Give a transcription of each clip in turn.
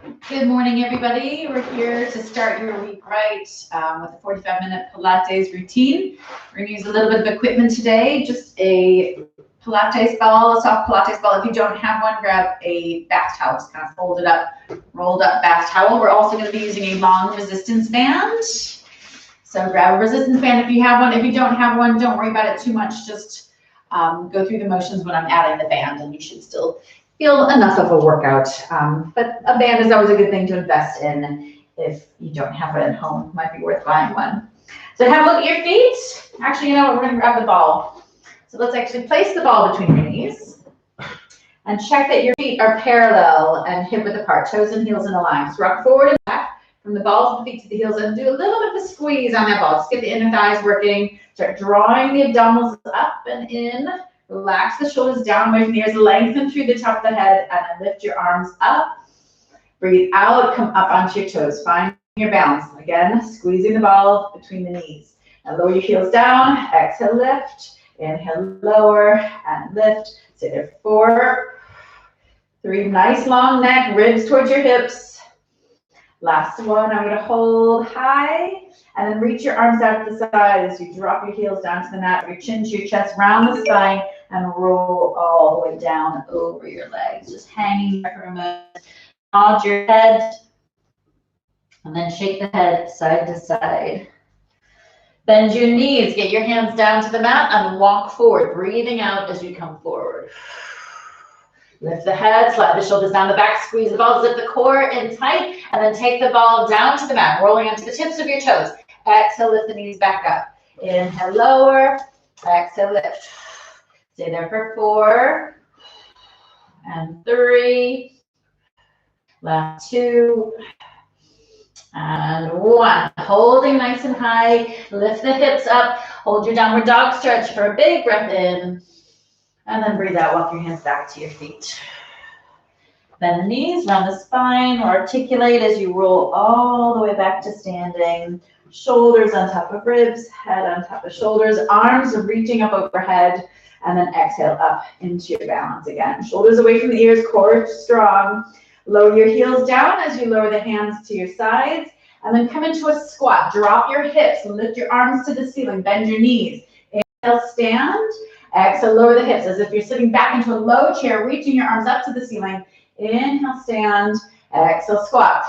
Good morning, everybody. We're here to start your week right with a 45-minute Pilates routine. We're going to use a little bit of equipment today, just a Pilates ball, a soft Pilates ball. If you don't have one, grab a bath towel, just kind of folded up, rolled up bath towel. We're also going to be using a long resistance band. So grab a resistance band if you have one. If you don't have one, don't worry about it too much. Just go through the motions when I'm adding the band, and you should still feel enough of a workout. But a band is always a good thing to invest in. If you don't have it at home, it might be worth buying one. So have a look at your feet. Actually, you know what? We're going to grab the ball. So let's actually place the ball between your knees and check that your feet are parallel and hip width apart, toes and heels in a line. So rock forward and back from the balls of the feet to the heels and do a little bit of a squeeze on that ball. Just get the inner thighs working. Start drawing the abdominals up and in. Relax the shoulders down away from the ears, lengthen through the top of the head, and then lift your arms up. Breathe out, come up onto your toes. Find your balance. Again, squeezing the ball between the knees. Now lower your heels down, exhale, lift. Inhale, lower, and lift. Stay there for 4, 3, nice long neck, ribs towards your hips. Last one, I'm going to hold high. And then reach your arms out to the side as you drop your heels down to the mat, your chin to your chest, round the spine, and roll all the way down over your legs. Just hanging there for a moment. Nod your head, and then shake the head side to side. Bend your knees, get your hands down to the mat, and walk forward, breathing out as you come forward. Lift the head, slide the shoulders down the back, squeeze the ball, zip the core in tight, and then take the ball down to the mat, rolling onto the tips of your toes. Exhale, lift the knees back up. Inhale, lower. Exhale, lift. Stay there for 4 and 3. Last 2 and 1. Holding nice and high. Lift the hips up. Hold your downward dog stretch for a big breath in. And then breathe out. Walk your hands back to your feet. Bend the knees, round the spine, or articulate as you roll all the way back to standing. Shoulders on top of ribs, head on top of shoulders, arms are reaching up overhead, and then exhale up into your balance again. Shoulders away from the ears, core strong. Lower your heels down as you lower the hands to your sides, and then come into a squat. Drop your hips, lift your arms to the ceiling, bend your knees. Inhale, stand. Exhale, lower the hips as if you're sitting back into a low chair, reaching your arms up to the ceiling. Inhale, stand. Exhale, squat.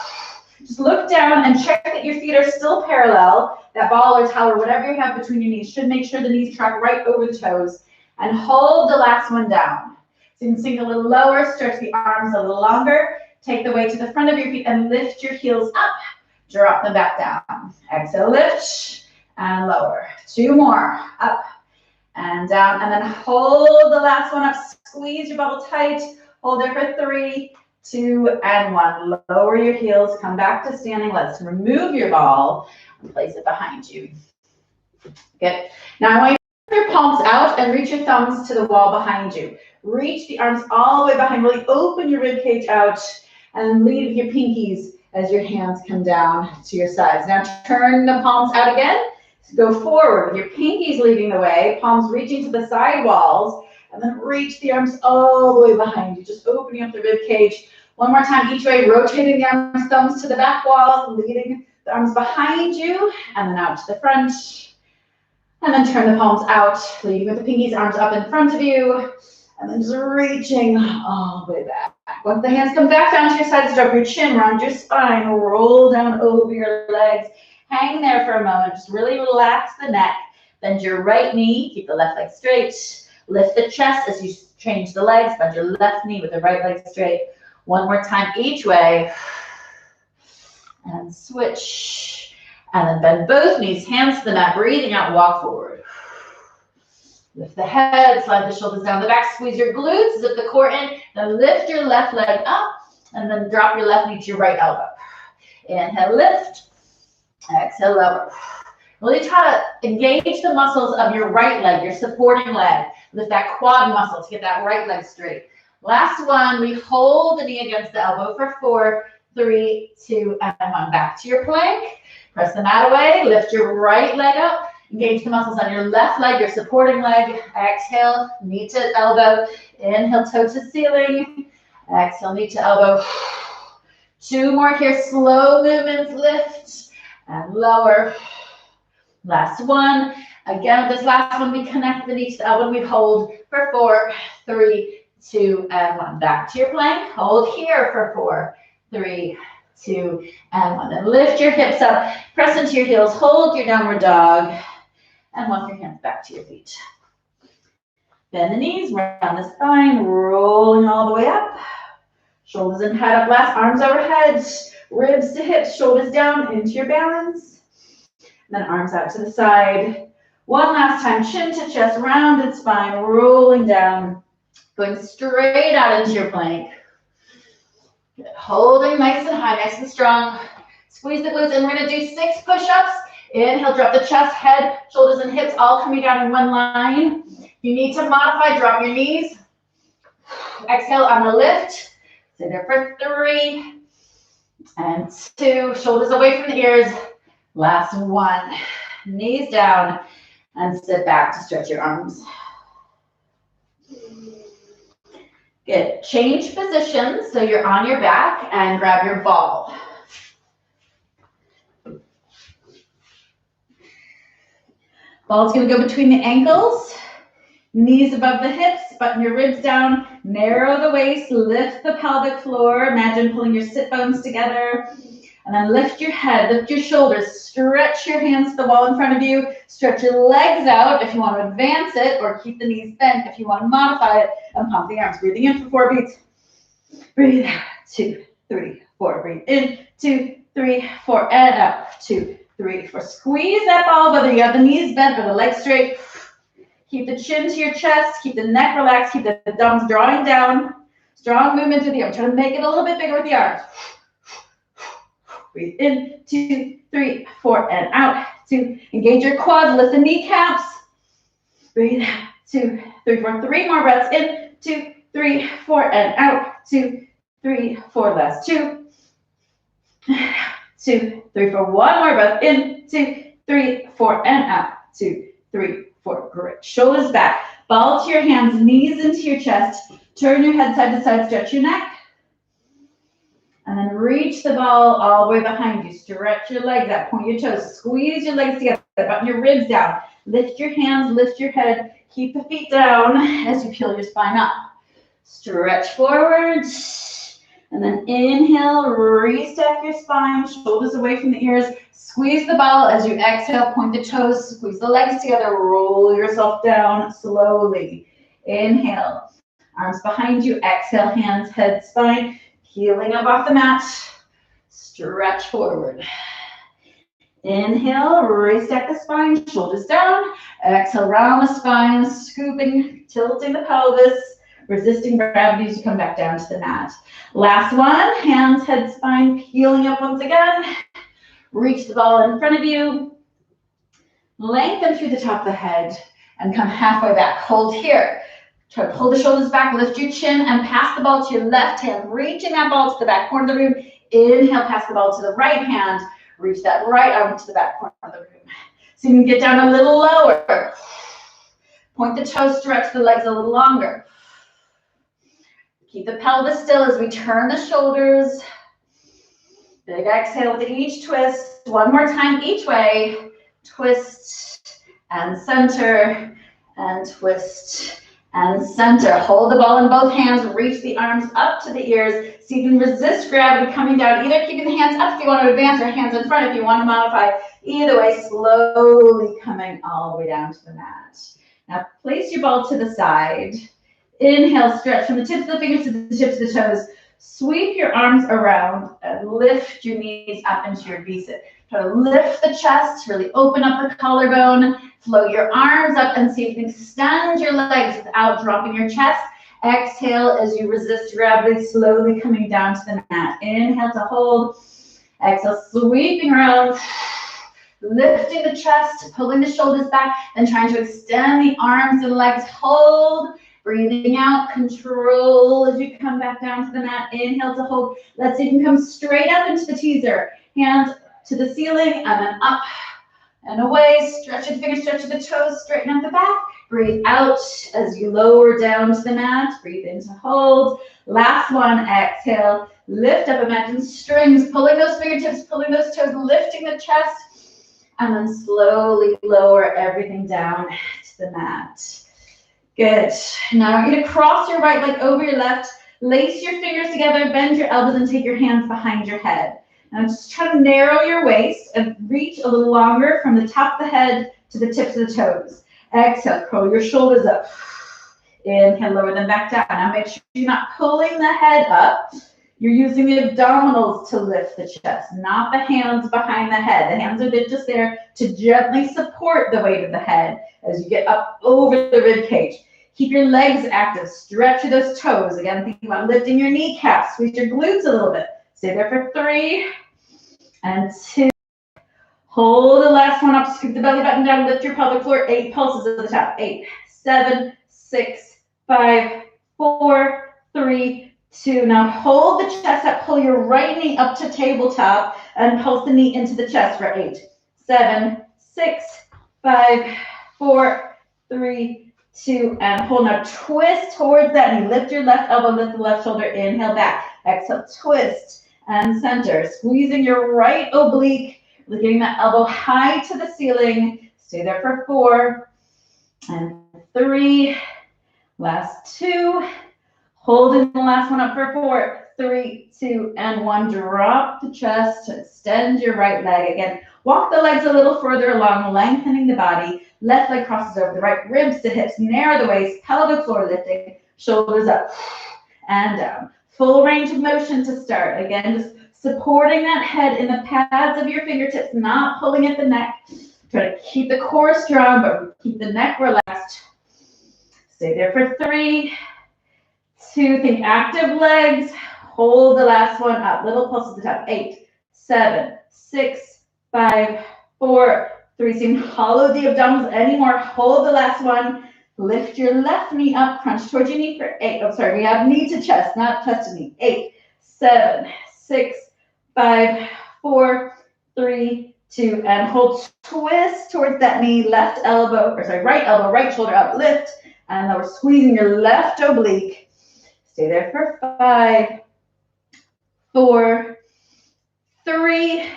Just look down and check that your feet are still parallel. That ball or towel or whatever you have between your knees should make sure the knees track right over the toes. And hold the last one down. So you can sink a little lower, stretch the arms a little longer. Take the weight to the front of your feet and lift your heels up. Drop them back down. Exhale, lift and lower. 2 more. Up and down. And then hold the last one up. Squeeze your bubble tight. Hold there for 3, 2, and 1. Lower your heels, come back to standing. Let's remove your ball and place it behind you. Good. Now I want you to put your palms out and reach your thumbs to the wall behind you. Reach the arms all the way behind. Really open your rib cage out and lead with your pinkies as your hands come down to your sides. Now turn the palms out again. Go forward with your pinkies leading the way, palms reaching to the side walls. And then reach the arms all the way behind you, just opening up the rib cage. One more time each way, rotating the arms, thumbs to the back wall, leading the arms behind you, and then out to the front. And then turn the palms out, leading with the pinkies, arms up in front of you, and then just reaching all the way back. Once the hands come back down to your sides, drop your chin, round your spine, roll down over your legs. Hang there for a moment, just really relax the neck. Bend your right knee, keep the left leg straight. Lift the chest as you change the legs. Bend your left knee with the right leg straight. One more time each way. And switch. And then bend both knees, hands to the mat, breathing out, walk forward. Lift the head, slide the shoulders down the back, squeeze your glutes, zip the core in, then lift your left leg up, and then drop your left knee to your right elbow. Inhale, lift. Exhale, lower. Really try to engage the muscles of your right leg, your supporting leg. Lift that quad muscle to get that right leg straight. Last one, we hold the knee against the elbow for 4, 3, 2, and 1. Back to your plank. Press the mat away. Lift your right leg up. Engage the muscles on your left leg, your supporting leg. Exhale, knee to elbow. Inhale, toe to ceiling. Exhale, knee to elbow. 2 more here, slow movements, lift and lower. Last one. Again, this last one, we connect with each elbow, we hold for 4, 3, 2, and 1. Back to your plank, hold here for 4, 3, 2, and 1. Then lift your hips up, press into your heels, hold your downward dog, and walk your hands back to your feet. Bend the knees, round the spine, rolling all the way up. Shoulders and head up, last, arms overhead, ribs to hips, shoulders down into your balance. Then arms out to the side. One last time, chin to chest, rounded spine, rolling down, going straight out into your plank. Good. Holding nice and high, nice and strong. Squeeze the glutes, and we're gonna do 6 push-ups. Inhale, drop the chest, head, shoulders, and hips all coming down in one line. You need to modify, drop your knees. Exhale, I'm gonna lift. Stay there for 3 and 2. Shoulders away from the ears. Last 1. Knees down and sit back to stretch your arms. Good. Change positions so you're on your back and grab your ball. Ball's going to go between the ankles. Knees above the hips, button your ribs down, narrow the waist, lift the pelvic floor. Imagine pulling your sit bones together. And then lift your head, lift your shoulders, stretch your hands to the wall in front of you, stretch your legs out if you want to advance it, or keep the knees bent if you want to modify it, and pump the arms. Breathing in for 4 beats. Breathe out, 2, 3, 4. Breathe in, 2, 3, 4, and out, 2, 3, 4. Squeeze that ball, whether you have the knees bent or the legs straight. Keep the chin to your chest, keep the neck relaxed, keep the thumbs drawing down. Strong movement with the arms. Try to make it a little bit bigger with the arms. Breathe in, 2, 3, 4, and out. 2, engage your quads, lift the kneecaps. Breathe out, 2, 3, 4. 3 more breaths in, 2, 3, 4, and out. 2, 3, 4, last 2. 2, 3, 4. 1 more breath in, 2, 3, 4, and out. 2, 3, 4. Great. Shoulders back. Ball to your hands, knees into your chest. Turn your head side to side, stretch your neck. And then reach the ball all the way behind you. Stretch your legs out, point your toes, squeeze your legs together, button your ribs down. Lift your hands, lift your head. Keep the feet down as you peel your spine up. Stretch forward. And then inhale, restack your spine, shoulders away from the ears. Squeeze the ball as you exhale, point the toes, squeeze the legs together, roll yourself down slowly. Inhale, arms behind you, exhale, hands, head, spine. Heeling up off the mat, stretch forward. Inhale, restack the spine, shoulders down. Exhale, round the spine, scooping, tilting the pelvis, resisting gravity as you come back down to the mat. Last one, hands, head, spine, peeling up once again. Reach the ball in front of you. Lengthen through the top of the head and come halfway back. Hold here. Try to pull the shoulders back, lift your chin, and pass the ball to your left hand, reaching that ball to the back corner of the room. Inhale, pass the ball to the right hand, reach that right arm to the back corner of the room. So you can get down a little lower. Point the toes, stretch the legs a little longer. Keep the pelvis still as we turn the shoulders. Big exhale with each twist. One more time each way. Twist and center and twist and center. Hold the ball in both hands. Reach the arms up to the ears so you can resist gravity coming down. Either keeping the hands up if you want to advance, or hands in front if you want to modify. Either way, slowly coming all the way down to the mat. Now place your ball to the side. Inhale, stretch from the tips of the fingers to the tips of the toes. Sweep your arms around and lift your knees up into your V-sit. Try to lift the chest, really open up the collarbone. Float your arms up and see if you can extend your legs without dropping your chest. Exhale as you resist gravity, slowly coming down to the mat. Inhale to hold. Exhale, sweeping around, lifting the chest, pulling the shoulders back, and trying to extend the arms and legs. Hold. Breathing out, control as you come back down to the mat. Inhale to hold. Let's see if you can come straight up into the teaser. Hands to the ceiling and then up and away. Stretch the fingers, stretch the toes, straighten out the back. Breathe out as you lower down to the mat. Breathe in to hold. Last one, exhale, lift up. Imagine strings, pulling those fingertips, pulling those toes, lifting the chest, and then slowly lower everything down to the mat. Good. Now you're gonna cross your right leg over your left, lace your fingers together, bend your elbows, and take your hands behind your head. Now just try to narrow your waist and reach a little longer from the top of the head to the tips of the toes. Exhale, curl your shoulders up. Inhale, lower them back down. Now make sure you're not pulling the head up. You're using the abdominals to lift the chest, not the hands behind the head. The hands are just there to gently support the weight of the head as you get up over the rib cage. Keep your legs active. Stretch those toes. Again, think about lifting your kneecaps. Squeeze your glutes a little bit. Stay there for 3 and 2. Hold the last one up. Scoop the belly button down. Lift your pelvic floor. 8 pulses at the top. 8, 7, 6, 5, 4, 3, 2. Now hold the chest up. Pull your right knee up to tabletop and pulse the knee into the chest for 8, 7, 6, 5, 4, 3, 2, and hold. Now twist towards that knee. Lift your left elbow, lift the left shoulder. Inhale back. Exhale, twist and center. Squeezing your right oblique. Getting that elbow high to the ceiling. Stay there for 4 and 3. Last 2. Holding the last one up for 4, 3, 2, and 1. Drop the chest. Extend your right leg. Again, walk the legs a little further along, lengthening the body. Left leg crosses over the right, ribs to hips. Narrow the waist. Pelvic floor lifting. Shoulders up and down. Full range of motion to start. Again, just supporting that head in the pads of your fingertips, not pulling at the neck. Try to keep the core strong, but keep the neck relaxed. Stay there for 3, 2. Think active legs. Hold the last one up. Little pulse at the top. 8, 7, 6, 5, 4, 3. So you can hollow the abdominals anymore. Hold the last one. Lift your left knee up. Crunch towards your knee for 8. Oh, sorry. We have knee to chest, not chest to knee. 8, 7, 6, 5, 4, 3, 2, and hold. Twist towards that knee. Left elbow, or sorry, right elbow, right shoulder up. Lift, and now we're squeezing your left oblique. Stay there for 5, 4, 3,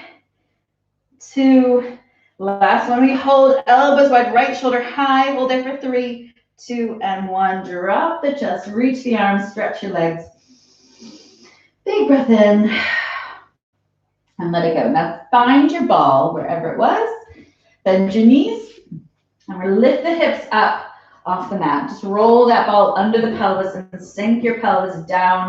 2. Last one. We hold elbows wide, right shoulder high. Hold there for 3, 2, and 1. Drop the chest. Reach the arms. Stretch your legs. Big breath in. And let it go. Now find your ball wherever it was. Bend your knees. And we're lift the hips up off the mat. Just roll that ball under the pelvis and sink your pelvis down.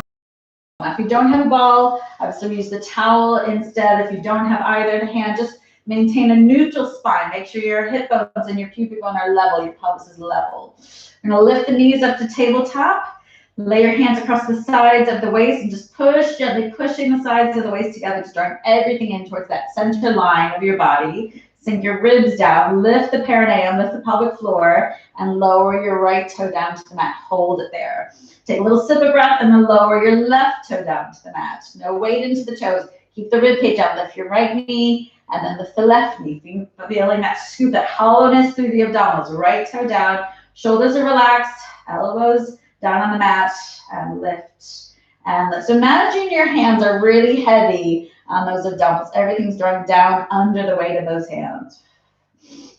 If you don't have a ball, I would still use the towel instead. If you don't have either hand, just maintain a neutral spine. Make sure your hip bones and your pubic bone are level. Your pelvis is level. You're going to lift the knees up to tabletop. Lay your hands across the sides of the waist and just push, gently pushing the sides of the waist together, just drawing everything in towards that center line of your body. Sink your ribs down, lift the perineum, lift the pelvic floor, and lower your right toe down to the mat. Hold it there. Take a little sip of breath and then lower your left toe down to the mat. No weight into the toes. Keep the rib cage out. Lift your right knee and then lift the left knee. Feeling that scoop, that hollowness through the abdominals. Right toe down. Shoulders are relaxed. Elbows down on the mat and lift and lift. So imagine your hands are really heavy on those abdominals. Everything's drawing down under the weight of those hands.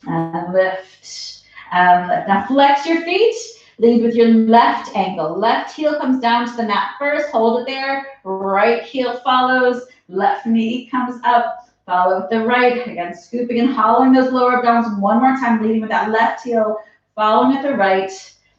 And lift and lift. Now flex your feet. Lead with your left ankle. Left heel comes down to the mat first. Hold it there. Right heel follows. Left knee comes up. Follow with the right. Again, scooping and hollowing those lower abdominals. One more time, leading with that left heel. Following with the right.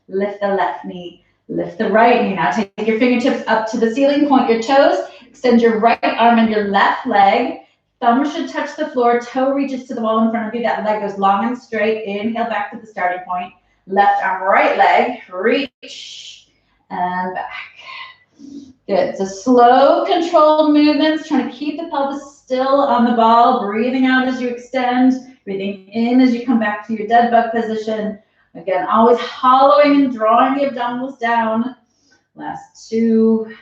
Lift the left knee. Lift the right knee. Now take your fingertips up to the ceiling. Point your toes. Extend your right arm and your left leg. Thumb should touch the floor. Toe reaches to the wall in front of you. That leg goes long and straight. Inhale back to the starting point. Left arm, right leg. Reach and back. Good. So slow, controlled movements. Trying to keep the pelvis still on the ball. Breathing out as you extend. Breathing in as you come back to your dead bug position. Again, always hollowing and drawing the abdominals down. Last 2.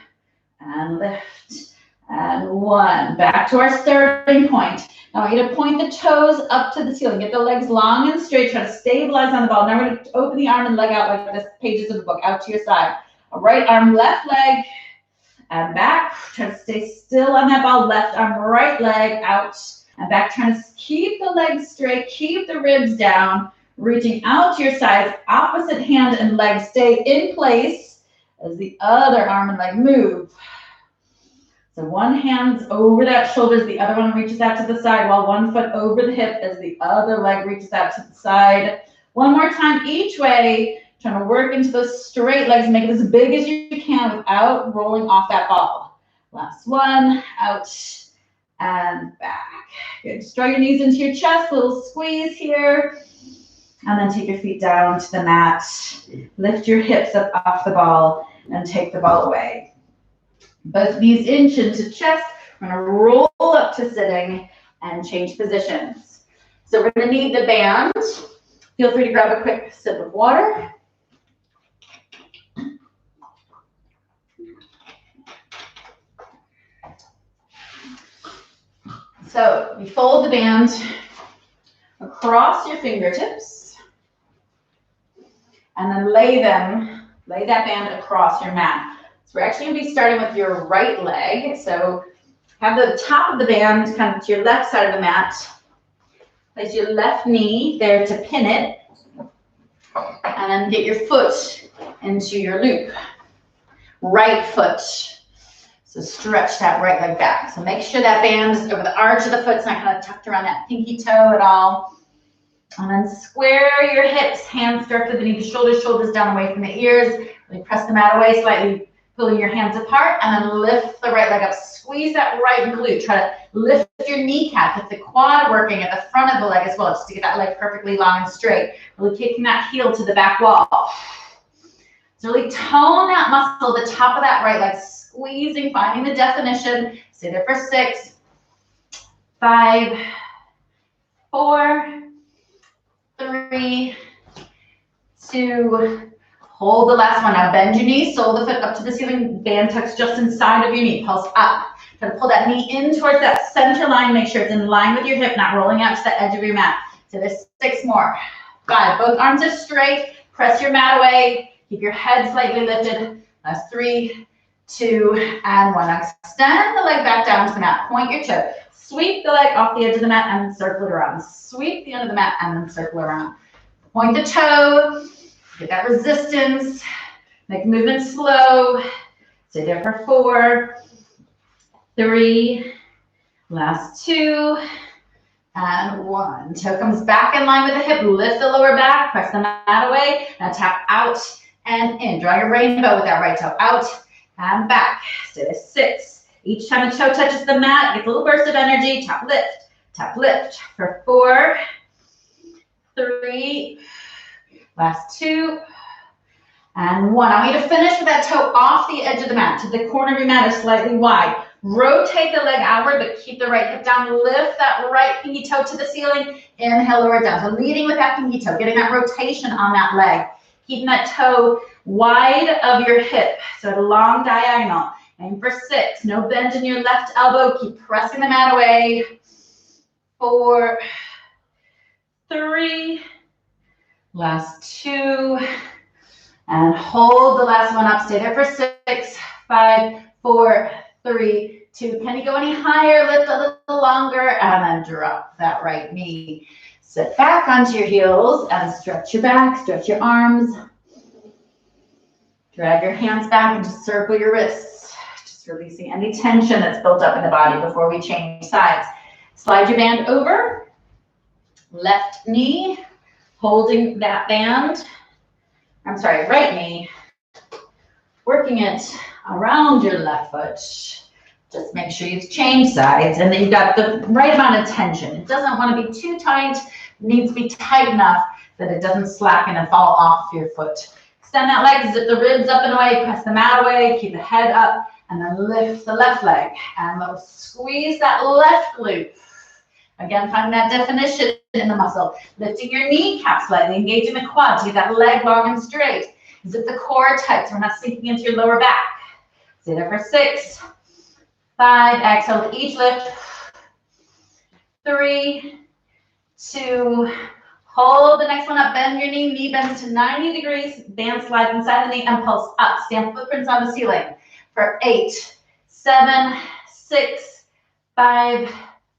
And lift. And 1. Back to our starting point. Now I want you to point the toes up to the ceiling. Get the legs long and straight. Try to stabilize on the ball. Now we're going to open the arm and leg out like the pages of the book, out to your side. Right arm, left leg. and back. Try to stay still on that ball. Left arm, right leg out and back. Trying to keep the legs straight, keep the ribs down, reaching out to your sides. Opposite hand and leg stay in place as the other arm and leg move. So one hand's over that shoulders, the other one reaches out to the side while one foot over the hip as the other leg reaches out to the side. One more time each way. Trying to work into those straight legs, make it as big as you can without rolling off that ball. Last one, out and back. Good, just draw your knees into your chest, little squeeze here. And then take your feet down to the mat. Lift your hips up off the ball and take the ball away. Both knees inch into chest. We're gonna roll up to sitting and change positions. So we're gonna need the band. Feel free to grab a quick sip of water. So you fold the band across your fingertips and then lay that band across your mat. So we're actually gonna be starting with your right leg. So have the top of the band come to your left side of the mat. Place your left knee there to pin it and then get your foot into your loop. Right foot. So stretch that right leg back. So make sure that band is over the arch of the foot. It's not kind of tucked around that pinky toe at all. And then square your hips, hands directly beneath the shoulders, shoulders down away from the ears. Really press the mat away, slightly pulling your hands apart, and then lift the right leg up. Squeeze that right glute. Try to lift your kneecap, get the quad working at the front of the leg as well, just to get that leg perfectly long and straight. Really kicking that heel to the back wall. So really tone that muscle, the top of that right leg, squeezing, finding the definition. Stay there for 6, 5, 4, 3, 2, hold the last one. Now bend your knees, sole the foot up to the ceiling, band tucks just inside of your knee, pulse up. Try to pull that knee in towards that center line, make sure it's in line with your hip, not rolling out to the edge of your mat. So there's 6 more. 5, both arms are straight, press your mat away, keep your head slightly lifted. Last 3, 2, and 1. Now extend the leg back down to the mat, point your toe. Sweep the leg off the edge of the mat and then circle it around. Sweep the end of the mat and then circle around. Point the toe, get that resistance, make movement slow. Stay there for 4, 3, last 2, and 1. Toe comes back in line with the hip, lift the lower back, press the mat away. Now tap out and in. Draw your rainbow with that right toe, out and back. Stay there, 6. Each time the toe touches the mat, get a little burst of energy. Tap lift for 4, 3, last 2, and 1. I want you to finish with that toe off the edge of the mat, to the corner of your mat or slightly wide. Rotate the leg outward, but keep the right hip down. Lift that right pinky toe to the ceiling. Inhale, lower it down. So leading with that pinky toe, getting that rotation on that leg. Keeping that toe wide of your hip, so at a long diagonal. Aim for 6. No bend in your left elbow. Keep pressing the mat away. 4, 3, last 2, and hold the last one up. Stay there for 6, 5, 4, 3, 2. Can you go any higher? Lift a little longer, and then drop that right knee. Sit back onto your heels and stretch your back, stretch your arms. Drag your hands back and just circle your wrists. Just releasing any tension that's built up in the body before we change sides. Slide your band over. Left knee, holding that band. Right knee. Working it around your left foot. Just make sure you've changed sides and that you've got the right amount of tension. It doesn't want to be too tight. It needs to be tight enough that it doesn't slacken and fall off your foot. Extend that leg, zip the ribs up and away, press the mat away, keep the head up, and then lift the left leg. And squeeze that left glute. Again, find that definition in the muscle. Lifting your kneecap slightly, engaging the quad to get that leg long and straight. Zip the core tight so we're not sinking into your lower back. Stay there for 6, 5, exhale with each lift. 3, 2, hold the next one up, bend your knee bends to 90 degrees, band slides inside the knee and pulse up. Stand footprints on the ceiling for 8, 7, 6, 5,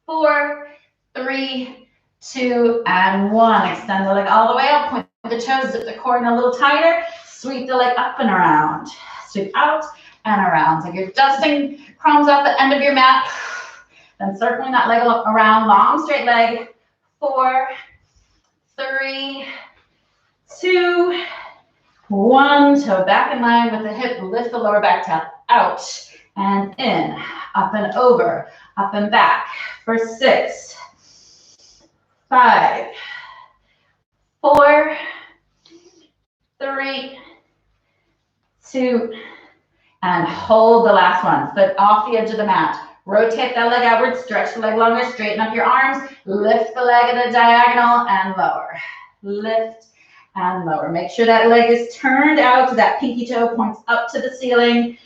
4, 3, 2, and 1. Extend the leg all the way up. Point the toes, zip the core in a little tighter. Sweep the leg up and around. Sweep out and around. So you're dusting crumbs off the end of your mat. Then circling that leg around, long straight leg. 4, 3, 2, 1. Toe back in line with the hip. Lift the lower back tail out and in, up and over, up and back. For 6, 5, 4, 3, 2, and hold the last one. Foot off the edge of the mat. Rotate that leg outward, stretch the leg longer, straighten up your arms, lift the leg at a diagonal and lower. Lift and lower. Make sure that leg is turned out so that pinky toe points up to the ceiling.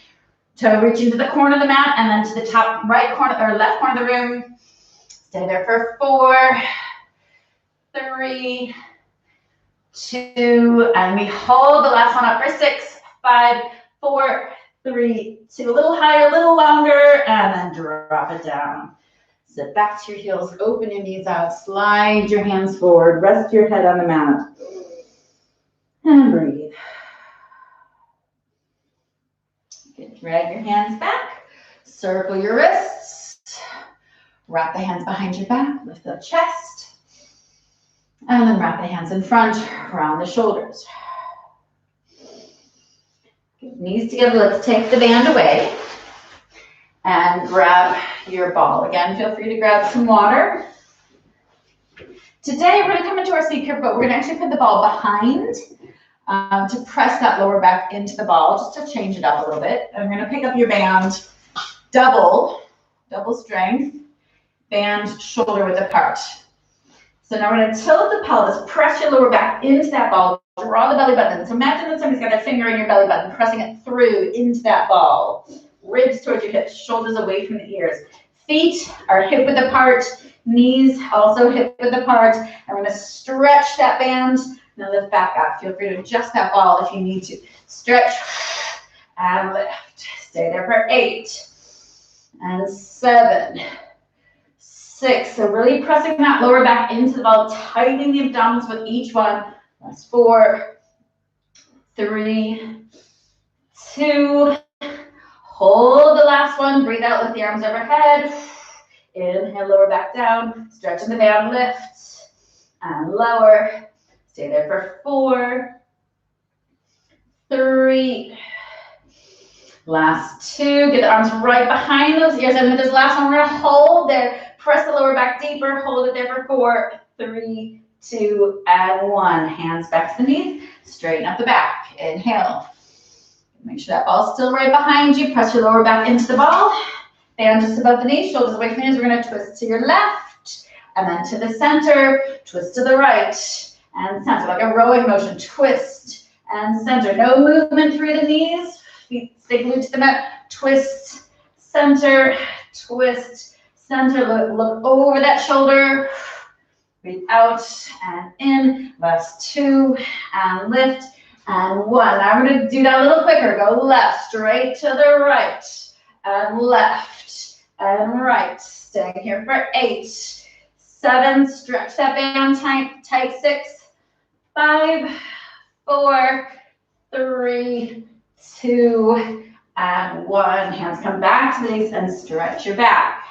Toe reaching to the corner of the mat and then to the top right corner or left corner of the room. Stay there for 4, 3, 2, and we hold the last one up for 6, 5, 4, 3, 2. A little higher, a little longer, and then drop it down. Sit back to your heels, open your knees out, slide your hands forward, rest your head on the mat, and breathe. Drag your hands back, circle your wrists, wrap the hands behind your back, lift the chest, and then wrap the hands in front, around the shoulders. Get knees together, let's take the band away and grab your ball. Again, feel free to grab some water. Today we're going to come into our seat curve, but we're going to actually put the ball behind to press that lower back into the ball, just to change it up a little bit. And we're going to pick up your band, double strength, band shoulder width apart. So now we're going to tilt the pelvis, press your lower back into that ball, draw the belly button. So imagine that somebody's got their finger in your belly button, pressing it through into that ball. Ribs towards your hips, shoulders away from the ears. Feet are hip width apart, knees also hip width apart. And we're going to stretch that band. Now lift back up. Feel free to adjust that ball if you need to. Stretch and lift. Stay there for 8 and 7, 6. So really pressing that lower back into the ball, tightening the abdominals with each one. That's 4, 3, 2. Hold the last one. Breathe out. Lift the arms overhead. Inhale, lower back down. Stretching the band. Lift and lower. Stay there for 4, 3, last 2. Get the arms right behind those ears. And with this last one, we're going to hold there. Press the lower back deeper. Hold it there for 4, 3, 2, and 1. Hands back to the knees. Straighten up the back. Inhale. Make sure that ball's still right behind you. Press your lower back into the ball. Band just above the knees. Shoulders away from the knees. We're going to twist to your left. And then to the center. Twist to the right. And center, like a rowing motion, twist and center. No movement through the knees. Feet stay glued to the mat. Twist, center, twist, center. Look over that shoulder. Breathe out and in. Last 2 and lift and 1. Now we're going to do that a little quicker. Go left, straight to the right and left and right. Staying here for 8, 7. Stretch that band tight. 6, 5, 4, 3, 2, and 1. Hands come back to the knees and stretch your back.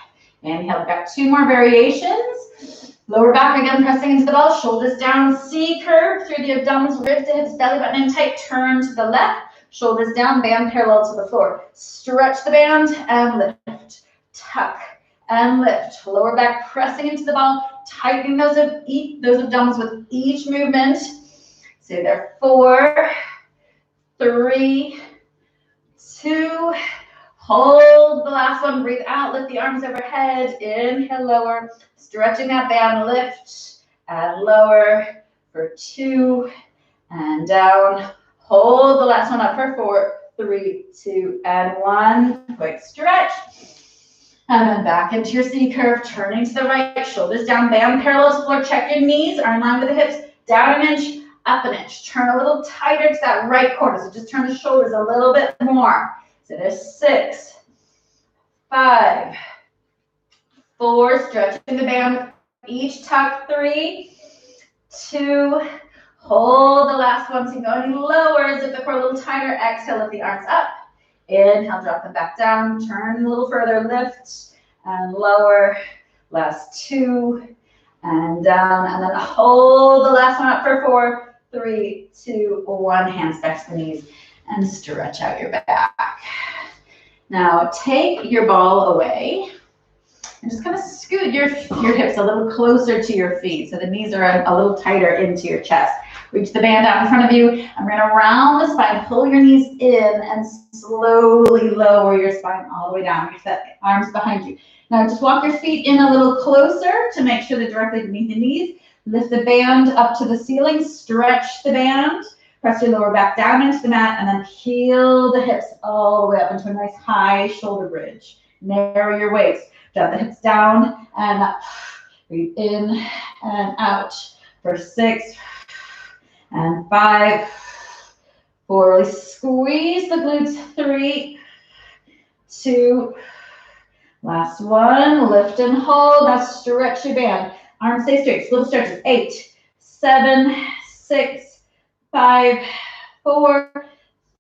Inhale, we've got 2 more variations. Lower back again, pressing into the ball. Shoulders down, C curve through the abdominals, ribs to hips, belly button in tight. Turn to the left. Shoulders down, band parallel to the floor. Stretch the band and lift. Tuck and lift. Lower back pressing into the ball. Tightening those abdominals with each movement. Stay there. 4, 3, 2. Hold the last one. Breathe out. Lift the arms overhead. Inhale, lower. Stretching that band. Lift and lower for 2 and down. Hold the last one up for 4, 3, 2, and 1. Quick stretch. And then back into your C curve, turning to the right, shoulders down, band parallel to the floor. Check your knees, are in line with the hips. Down an inch, up an inch. Turn a little tighter to that right corner. So just turn the shoulders a little bit more. So there's 6, 5, 4, stretching the band, each tuck, 3, 2, hold the last one, so you go any lower, zip the core a little tighter, exhale, lift the arms up, inhale, drop them back down, turn a little further, lift, and lower, last 2, and down, and then hold the last one up for 4, 3, 2, 1, hands back to the knees, and stretch out your back. Now take your ball away, and just kind of scoot your hips a little closer to your feet so the knees are a little tighter into your chest. Reach the band out in front of you, and we're going to round the spine, pull your knees in, and slowly lower your spine all the way down. Reach that arms behind you. Now just walk your feet in a little closer to make sure they're directly beneath the knees. Lift the band up to the ceiling, stretch the band, press your lower back down into the mat, and then heel the hips all the way up into a nice high shoulder bridge. Narrow your waist. Drop the hips down and up. Breathe in and out for 6 and 5, 4. Really squeeze the glutes. 3, 2. Last one. Lift and hold. Now stretch your band. Arms stay straight. Little stretches. 8, 7, 6, 5, 4,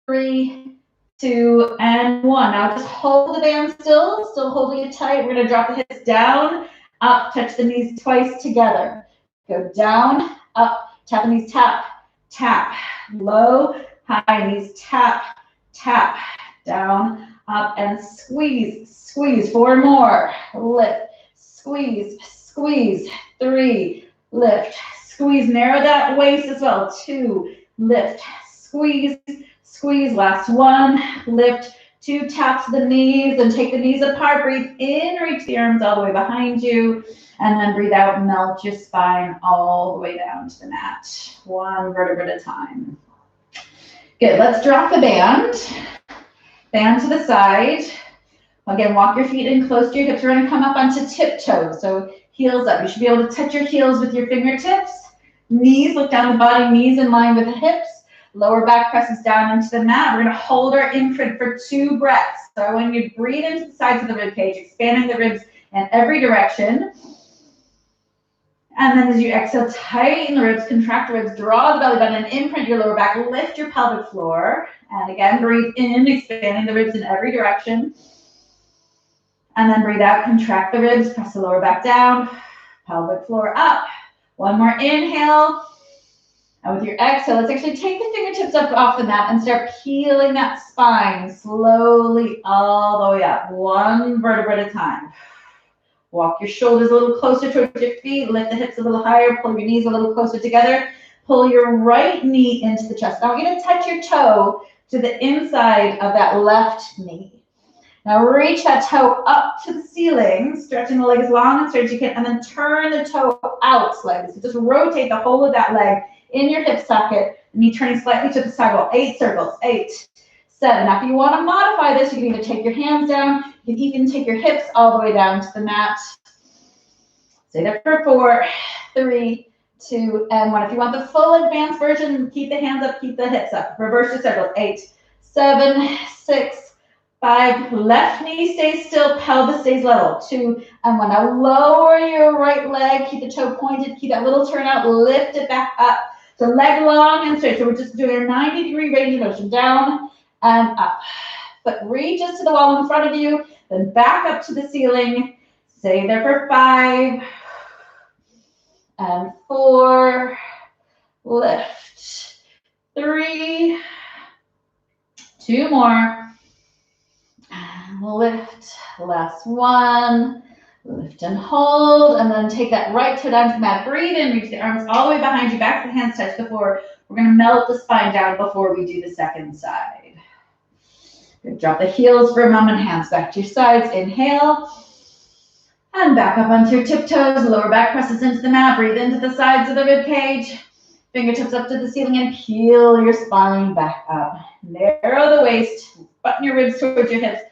3, 2, and 1. Now just hold the band still holding it tight. We're going to drop the hips down, up, touch the knees twice together. Go down, up, tap the knees, tap, tap, low, high, knees, tap, tap, down, up, and squeeze, squeeze. 4 more. Lift, squeeze, squeeze. 3, lift, squeeze. Narrow that waist as well. 2, lift, squeeze, squeeze. Last 1, lift, 2, tap to the knees and take the knees apart. Breathe in, reach the arms all the way behind you, and then breathe out, melt your spine all the way down to the mat. 1 vertebra at a time. Good, let's drop the band. Band to the side. Again, walk your feet in close to your hips. We're gonna come up onto tiptoes, so heels up. You should be able to touch your heels with your fingertips. Knees, look down the body, knees in line with the hips. Lower back presses down into the mat. We're going to hold our imprint for 2 breaths. So when you breathe into the sides of the rib cage, expanding the ribs in every direction. And then as you exhale, tighten the ribs, contract the ribs, draw the belly button, and imprint your lower back. Lift your pelvic floor. And again, breathe in, expanding the ribs in every direction. And then breathe out, contract the ribs, press the lower back down, pelvic floor up. 1 more inhale. And with your exhale, let's actually take the fingertips up off the mat and start peeling that spine slowly all the way up, 1 vertebra at a time. Walk your shoulders a little closer towards your feet, lift the hips a little higher, pull your knees a little closer together, pull your right knee into the chest. Now we're going to touch your toe to the inside of that left knee. Now reach that toe up to the ceiling, stretching the leg as long and straight as you can, and then turn the toe out slightly. So just rotate the whole of that leg in your hip socket, knee turning slightly to the sidewall. 8 circles. 8, 7. Now, if you want to modify this, you can either take your hands down, you can even take your hips all the way down to the mat. Stay there for 4, 3, 2, and 1. If you want the full advanced version, keep the hands up, keep the hips up. Reverse your circles. 8, 7, 6, 5. Left knee stays still, pelvis stays level. 2 and 1. Now lower your right leg, keep the toe pointed, keep that little turn out, lift it back up. So leg long and straight. So we're just doing a 90-degree range of motion, down and up. Foot reaches to the wall in front of you, then back up to the ceiling. Stay there for 5 and 4. Lift. 3. 2 more. And lift. Last 1. Lift and hold, and then take that right toe down to the mat. Breathe in, reach the arms all the way behind you, back to the hands touch the floor. We're going to melt the spine down before we do the second side. Good. Drop the heels for a moment, hands back to your sides. Inhale, and back up onto your tiptoes. Lower back presses into the mat. Breathe into the sides of the rib cage. Fingertips up to the ceiling and peel your spine back up. Narrow the waist, button your ribs towards your hips.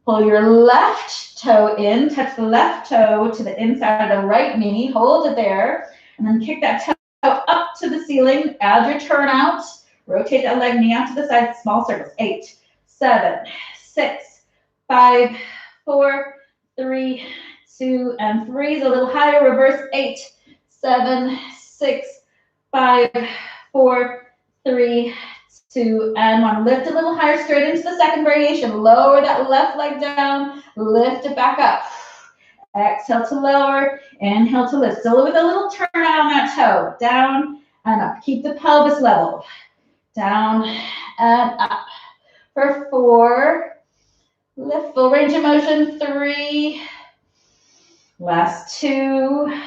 Pull your left toe in, touch the left toe to the inside of the right knee, hold it there, and then kick that toe up to the ceiling. Add your turnout, rotate that leg, knee out to the side, small circles. 8, 7, 6, 5, 4, 3, 2, and freeze a little higher. Reverse 8, 7, 6, 5, 4, 3, 2, and 1. Lift a little higher, straight into the second variation. Lower that left leg down, lift it back up. Exhale to lower, inhale to lift. Still with a little turn out on that toe. Down and up. Keep the pelvis level. Down and up. For 4, lift full range of motion. 3, last 2,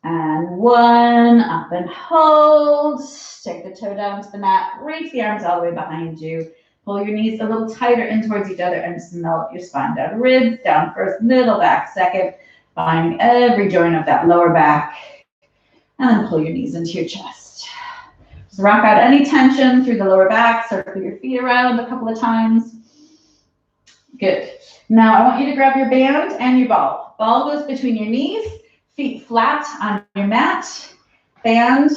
and 1. Up and hold. Take the toe down to the mat. Reach the arms all the way behind you. Pull your knees a little tighter in towards each other and just melt your spine down. Ribs down first, middle back second. Finding every joint of that lower back. And then pull your knees into your chest. Just rock out any tension through the lower back. Circle your feet around a couple of times. Good. Now I want you to grab your band and your ball. Ball goes between your knees, feet flat on your mat. Band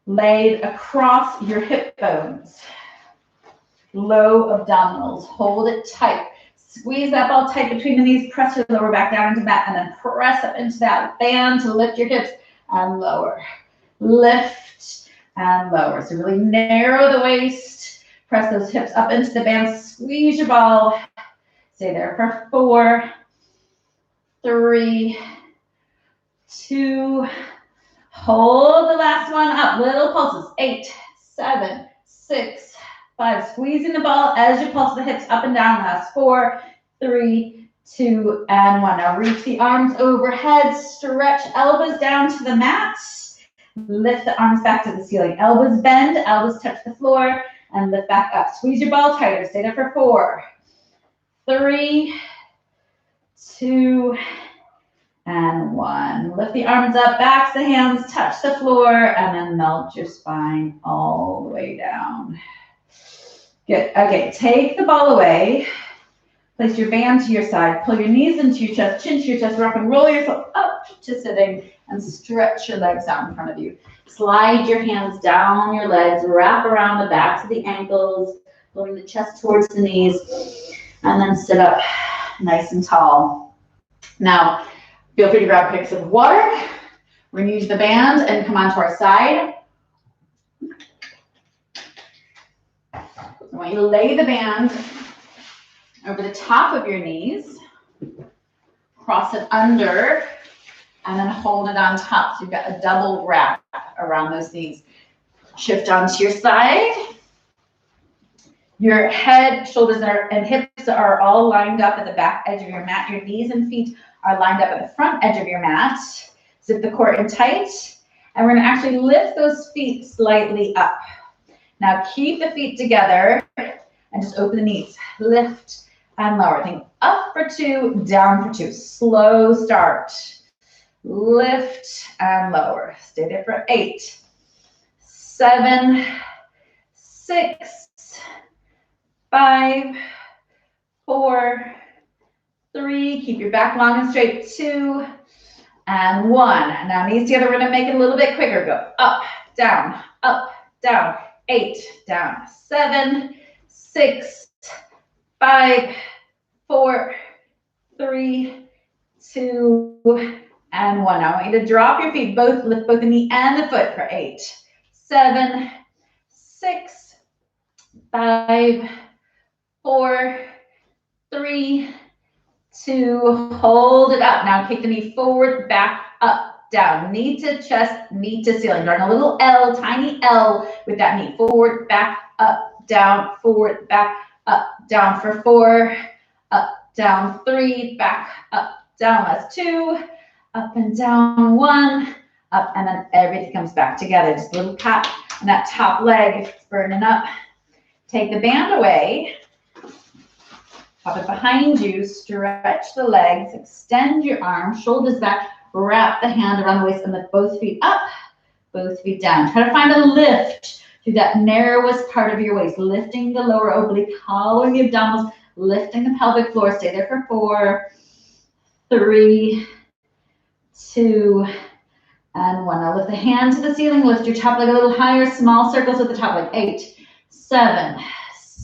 laid across your hip bones. Low abdominals. Hold it tight. Squeeze that ball tight between the knees. Press your lower back down into the mat and then press up into that band to lift your hips and lower. Lift and lower. So really narrow the waist. Press those hips up into the band. Squeeze your ball. Stay there for 4, 3, 2. Hold the last one up. Little pulses. 8, 7, 6, 5. Squeezing the ball as you pulse the hips up and down. Last 4, 3, 2, and 1. Now reach the arms overhead. Stretch elbows down to the mat. Lift the arms back to the ceiling. Elbows bend. Elbows touch the floor. And lift back up. Squeeze your ball tighter. Stay there for 4, 3, 2, and 1. Lift the arms up. Backs the hands. Touch the floor. And then melt your spine all the way down. Good. Okay, take the ball away. Place your band to your side. Pull your knees into your chest, chin to your chest. Rock and roll yourself up to sitting and stretch your legs out in front of you. Slide your hands down your legs. Wrap around the backs of the ankles, pulling the chest towards the knees, and then sit up nice and tall. Now, feel free to grab picks of water. We're going to use the band and come onto our side. I want you to lay the band over the top of your knees, cross it under, and then hold it on top. So you've got a double wrap around those knees. Shift onto your side. Your head, shoulders, and hips are all lined up at the back edge of your mat. Your knees and feet are lined up at the front edge of your mat. Zip the core in tight. And we're going to actually lift those feet slightly up. Now keep the feet together and just open the knees. Lift and lower. Think up for 2, down for 2. Slow start. Lift and lower. Stay there for 8, 7, 6, 5, 4, 3. Keep your back long and straight. 2 and 1. Now knees together. We're going to make it a little bit quicker. Go up, down, 8, down, 7, 6, 5, 4, 3, 2, and 1. Now I want you to drop your feet, lift both the knee and the foot for 8, 7, 6, 5, 4, 3, 2. Hold it up. Now kick the knee forward, back, up, down, knee to chest, knee to ceiling. Drawing a little L, tiny L with that knee. Forward, back, up, down, forward, back, up, down for 4, up, down 3, back, up, down. Last 2, up and down 1, up, and then everything comes back together. Just a little pat on that top leg if it's burning up. Take the band away. Pop it behind you. Stretch the legs. Extend your arms. Shoulders back. Wrap the hand around the waist and lift both feet up, both feet down. Try to find a lift through that narrowest part of your waist. Lifting the lower oblique, hollowing the abdominals, lifting the pelvic floor. Stay there for 4, 3, 2, and 1. Now lift the hand to the ceiling. Lift your top leg a little higher. Small circles at the top leg. 8, 7,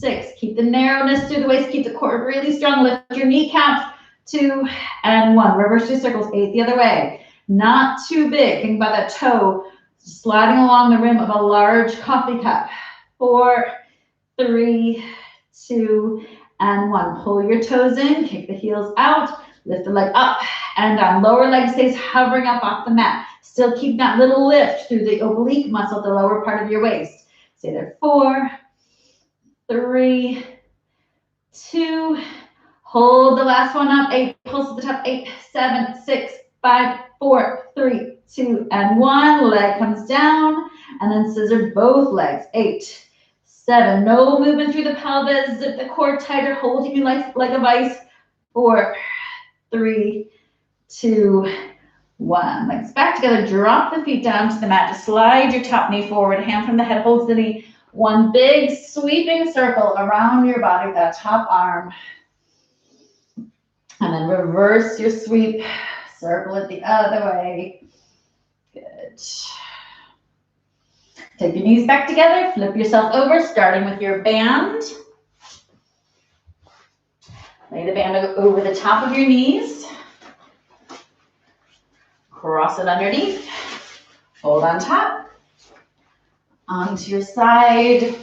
6. Keep the narrowness through the waist. Keep the core really strong. Lift your kneecaps. 2 and 1. Reverse your circles. 8 the other way. Not too big. Think about that toe sliding along the rim of a large coffee cup. 4, 3, 2, and 1. Pull your toes in. Kick the heels out. Lift the leg up and down. Lower leg stays hovering up off the mat. Still keep that little lift through the oblique muscle, the lower part of your waist. Stay there. 4, 3, 2. Hold the last one up. 8. Pulse at the top. 8, 7, 6, 5, 4, 3, 2, and 1. Leg comes down. And then scissor both legs. 8, 7. No movement through the pelvis. Zip the core tighter. Holding your legs like a vice. 4, 3, 2, 1. Legs back together. Drop the feet down to the mat. Just slide your top knee forward. Hand from the head holds the knee. One big sweeping circle around your body with that top arm. And then reverse your sweep. Circle it the other way. Good. Take your knees back together. Flip yourself over, starting with your band. Lay the band over the top of your knees. Cross it underneath. Hold on top. Onto your side.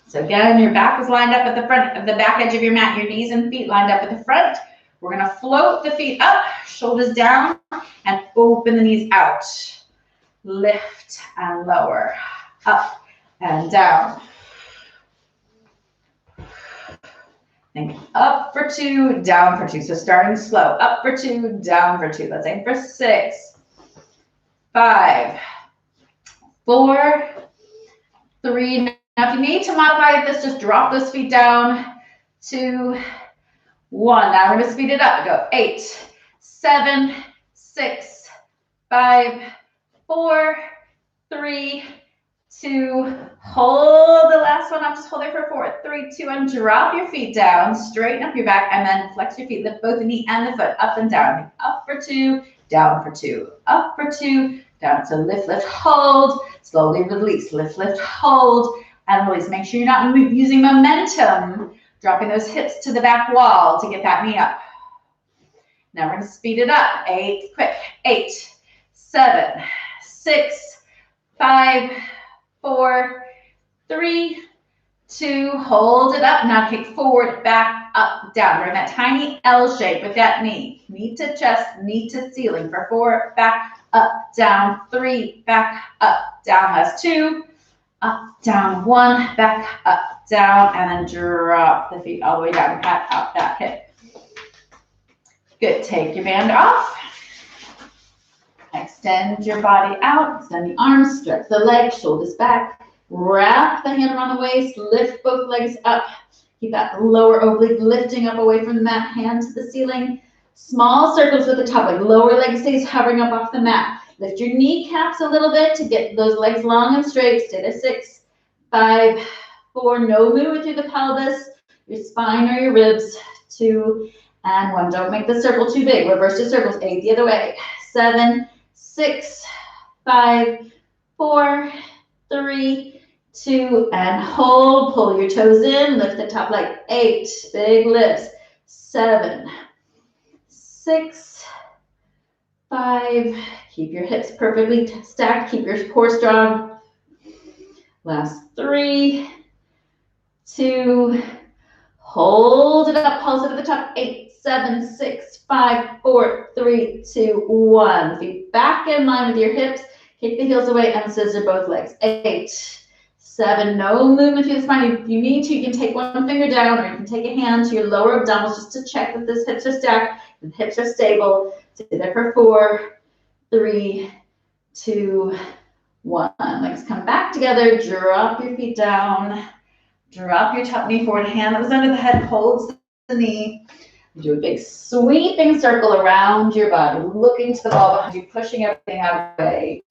So again, your back is lined up at the front of the back edge of your mat. Your knees and feet lined up at the front. We're going to float the feet up, shoulders down, and open the knees out. Lift and lower. Up and down. Think up for 2, down for 2. So starting slow. Up for 2, down for 2. Let's aim for 6, 5, 4, 3. Now if you need to modify this, just drop those feet down. 2, 1. Now we're going to speed it up. Go 8, 7, 6, 5, 4, 3, 2. Hold the last one up. Just hold it for 4, 3, 2, and drop your feet down. Straighten up your back and then flex your feet. Lift both the knee and the foot up and down. Up for 2, down for 2. Up for 2, down. So lift, lift, hold. Slowly release. Lift, lift, hold, and release. Make sure you're not using momentum. Dropping those hips to the back wall to get that knee up. Now we're going to speed it up. 8, quick. 8, 7, 6, 5, 4, 3, 2. Hold it up. Now kick forward, back, up, down. We're in that tiny L shape with that knee. Knee to chest, knee to ceiling. For 4, back, up, down. 3, back, up, down. Last 2. Up, down. 1, back, up, down. And then drop the feet all the way down. Pat out that hip. Good. Take your band off. Extend your body out. Extend the arms. Stretch the legs. Shoulders back. Wrap the hand around the waist. Lift both legs up. Keep that lower oblique lifting up away from the mat. Hand to the ceiling. Small circles at the top. Like lower leg stays hovering up off the mat. Lift your kneecaps a little bit to get those legs long and straight. Stay there. 6, 5, 4. No movement through the pelvis, your spine or your ribs. 2 and 1. Don't make the circle too big. Reverse your circles. 8 the other way. 7, 6, 5, 4, 3, 2, and hold. Pull your toes in. Lift the top leg. 8. Big lifts. 7, 6, 5. Keep your hips perfectly stacked. Keep your core strong. Last 3, 2. Hold it up. Pulse it at the top. 8, 7, 6, 5, 4, 3, 2, 1. Feet back in line with your hips. Kick the heels away and scissor both legs. 8, 7. No movement through the spine. If you need to, you can take one finger down or you can take a hand to your lower abdominals just to check that the hips are stacked, the hips are stable. Stay there for 4, 3, 2, 1. Legs come back together. Drop your feet down. Drop your top knee forward. Hand that was under the head holds the knee. Do a big sweeping circle around your body, looking to the wall behind you, pushing everything out of the way.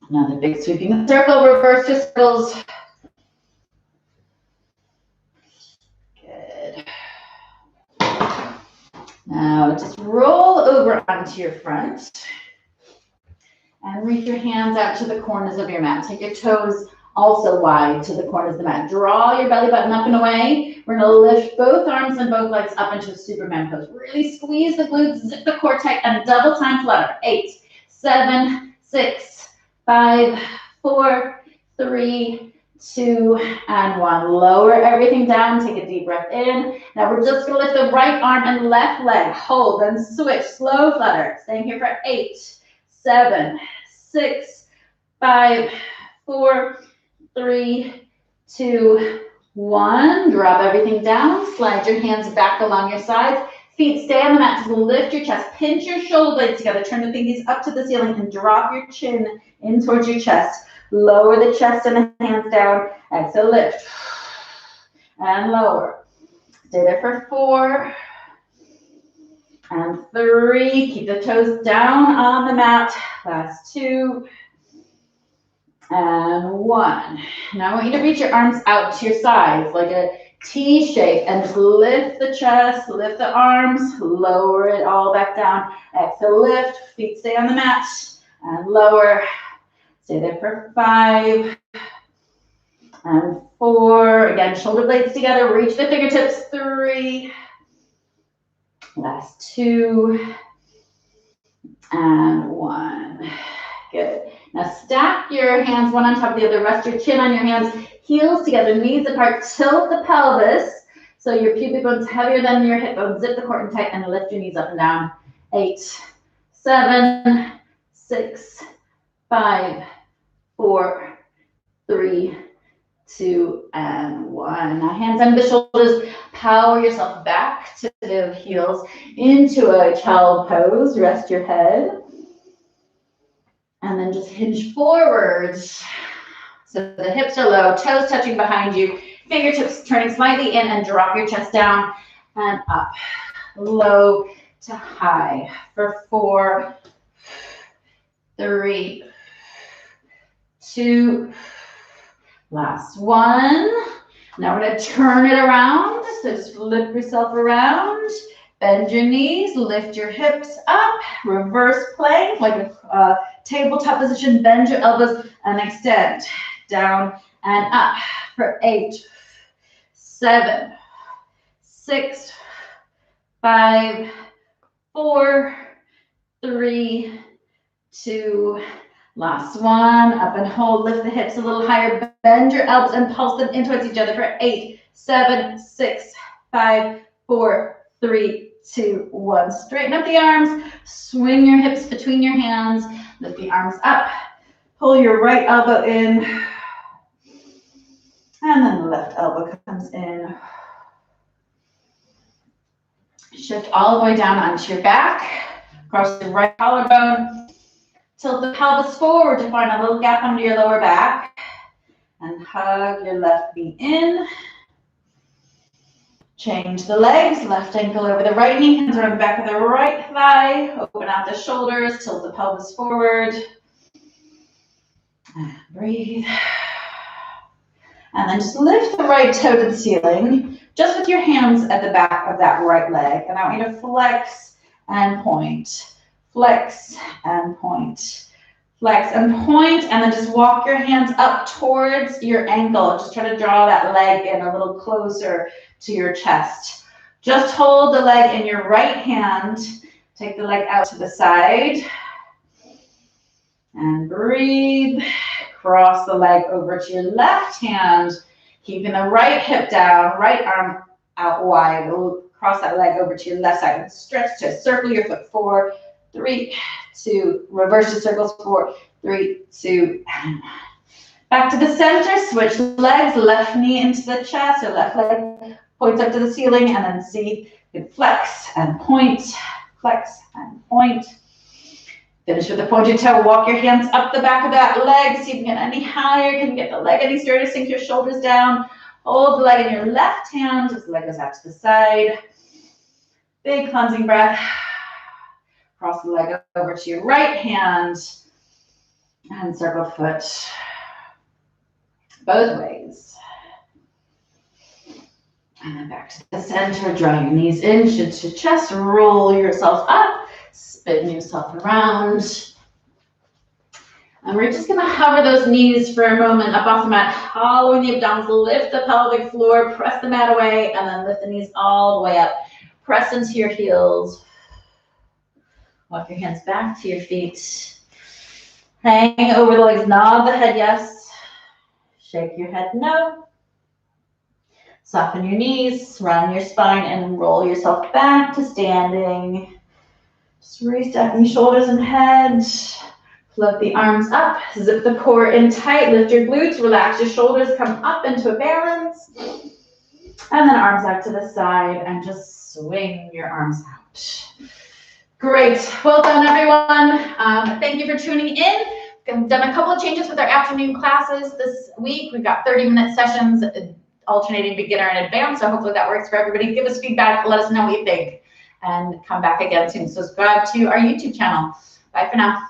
Another big sweeping circle. Reverse your circles. Good. Now just roll over onto your front and reach your hands out to the corners of your mat. Take your toes also wide to the corners of the mat. Draw your belly button up and away. We're gonna lift both arms and both legs up into a Superman pose. Really squeeze the glutes, zip the core tight, and double time flutter. 8, 7, 6, 5, 4, 3, 2, and 1. Lower everything down. Take a deep breath in. Now we're just gonna lift the right arm and left leg. Hold and switch. Slow flutter. Staying here for 8, 7, 6, 5, 4, 3, 2, 1. Drop everything down. Slide your hands back along your sides. Feet stay on the mat. Just lift your chest. Pinch your shoulder blades together. Turn the pinkies up to the ceiling and drop your chin in towards your chest. Lower the chest and the hands down. Exhale, lift. And lower. Stay there for 4 and 3. Keep the toes down on the mat. Last 2 and 1. Now I want you to reach your arms out to your sides like a T shape and just lift the chest, lift the arms, lower it all back down. Exhale, lift. Feet stay on the mat and lower. Stay there for 5 and 4. Again, shoulder blades together. Reach the fingertips. 3. Last 2 and 1. Good. Now stack your hands one on top of the other. Rest your chin on your hands. Heels together. Knees apart. Tilt the pelvis so your pubic bone's heavier than your hip bones. Zip the core and tight and lift your knees up and down. 8, 7, 6, 5, 4, 3, 2, and 1. Now hands under the shoulders. Power yourself back to the heels into a child pose. Rest your head. And then just hinge forwards. So the hips are low, toes touching behind you, fingertips turning slightly in, and drop your chest down and up. Low to high for 4, 3, 2, last 1. Now we're going to turn it around. So just flip yourself around. Bend your knees, lift your hips up, reverse plank like a tabletop position. Bend your elbows and extend down and up for 8, 7, 6, 5, 4, 3, 2, last 1. Up and hold. Lift the hips a little higher. Bend your elbows and pulse them in towards each other for 8, 7, 6, 5, 4, 3, 2, 1. Straighten up the arms. Swing your hips between your hands. Lift the arms up. Pull your right elbow in. And then the left elbow comes in. Shift all the way down onto your back. Cross your right collarbone. Tilt the pelvis forward to find a little gap under your lower back. And hug your left knee in. Change the legs. Left ankle over the right knee. Hands around the back of the right thigh. Open out the shoulders. Tilt the pelvis forward. And breathe. And then just lift the right toe to the ceiling, just with your hands at the back of that right leg. And I want you to flex and point. Flex and point. Flex and point, and then just walk your hands up towards your ankle. Just try to draw that leg in a little closer to your chest. Just hold the leg in your right hand. Take the leg out to the side. And breathe. Cross the leg over to your left hand, keeping the right hip down, right arm out wide. We'll cross that leg over to your left side and stretch to circle your foot. 4, 3, 2, reverse the circles. 4, 3, 2, and 1. Back to the center, switch legs, left knee into the chest, or left leg points up to the ceiling, and then see you can flex and point, flex and point. Finish with the pointed toe. Walk your hands up the back of that leg. See if you can get any higher. Can you get the leg any straighter? Sink your shoulders down. Hold the leg in your left hand as the leg goes out to the side. Big cleansing breath. Cross the leg over to your right hand. And circle foot both ways. And then back to the center. Draw your knees in, chin to chest. Roll yourself up. Spin yourself around. And we're just gonna hover those knees for a moment up off the mat, hollowing the abdominals, lift the pelvic floor, press the mat away, and then lift the knees all the way up. Press into your heels. Walk your hands back to your feet. Hang over the legs, nod the head yes. Shake your head no. Soften your knees, round your spine, and roll yourself back to standing. Just restacking shoulders and head. Float the arms up, zip the core in tight, lift your glutes, relax your shoulders, come up into a balance. And then arms out to the side and just swing your arms out. Great, well done everyone. Thank you for tuning in. We've done a couple of changes with our afternoon classes this week. We've got 30-minute sessions alternating beginner and advanced, so hopefully that works for everybody. Give us feedback, let us know what you think, and come back again soon. Subscribe to our YouTube channel. Bye for now.